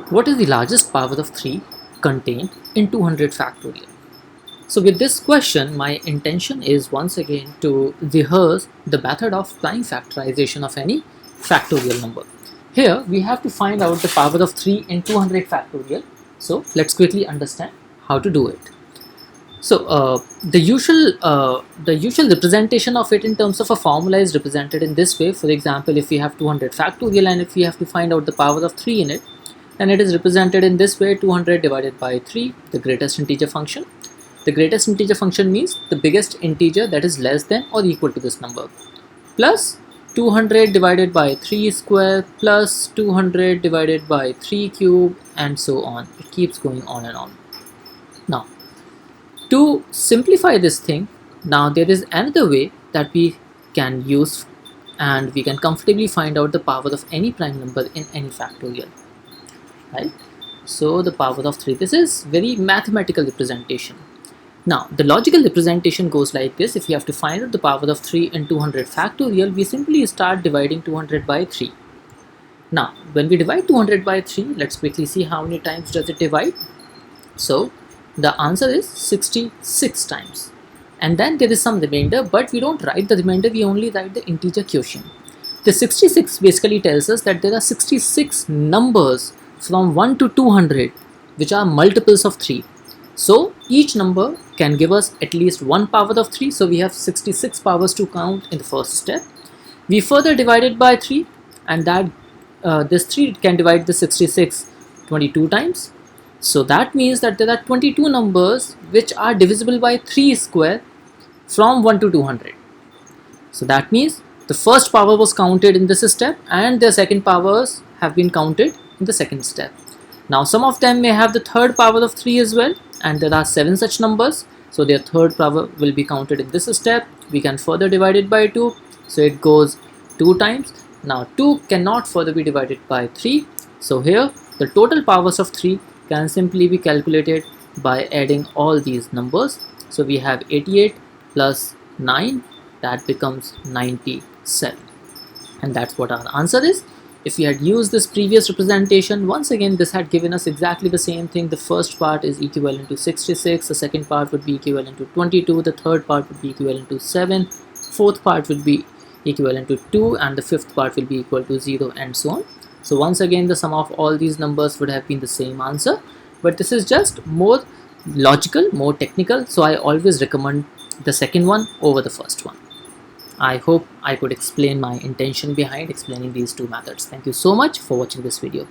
What is the largest power of 3 contained in 200 factorial? So with this question, my intention is once again to rehearse the method of prime factorization of any factorial number. Here we have to find out the power of 3 in 200 factorial. So let's quickly understand how to do it. So the usual representation of it in terms of a formula is represented in this way. For example, if we have 200 factorial and if we have to find out the power of 3 in it, then it is represented in this way: 200 divided by 3, the greatest integer function. The greatest integer function means the biggest integer that is less than or equal to this number, plus 200 divided by 3 square plus 200 divided by 3 cube, and so on. It keeps going on and on. Now, to simplify this thing, now there is another way that we can use, and we can comfortably find out the power of any prime number in any factorial, right? So the power of 3, this is very mathematical representation. Now the logical representation goes like this: if we have to find out the power of 3 in 200 factorial, we simply start dividing 200 by 3. Now when we divide 200 by 3, let's quickly see how many times does it divide. So the answer is 66 times, and then there is some remainder, but we don't write the remainder, we only write the integer quotient. The 66 basically tells us that there are 66 numbers from 1 to 200 which are multiples of 3. So each number can give us at least one power of 3. So we have 66 powers to count in the first step. We further divide it by 3, and that this 3 can divide the 66 22 times. So that means that there are 22 numbers which are divisible by 3 square from 1 to 200. So that means the first power was counted in this step and the second powers have been counted in the second step. Now some of them may have the third power of 3 as well, and there are 7 such numbers, so their third power will be counted in this step. We can further divide it by 2, so it goes 2 times. Now 2 cannot further be divided by 3, so here the total powers of 3 can simply be calculated by adding all these numbers. So we have 88 plus 9, that becomes 97, and that's what our answer is. If we had used this previous representation, once again this had given us exactly the same thing. The first part is equivalent to 66, the second part would be equivalent to 22, the third part would be equivalent to 7, fourth part would be equivalent to 2, and the fifth part will be equal to 0, and so on. So once again the sum of all these numbers would have been the same answer, but this is just more logical, more technical, so I always recommend the second one over the first one. I hope I could explain my intention behind explaining these two methods. Thank you so much for watching this video.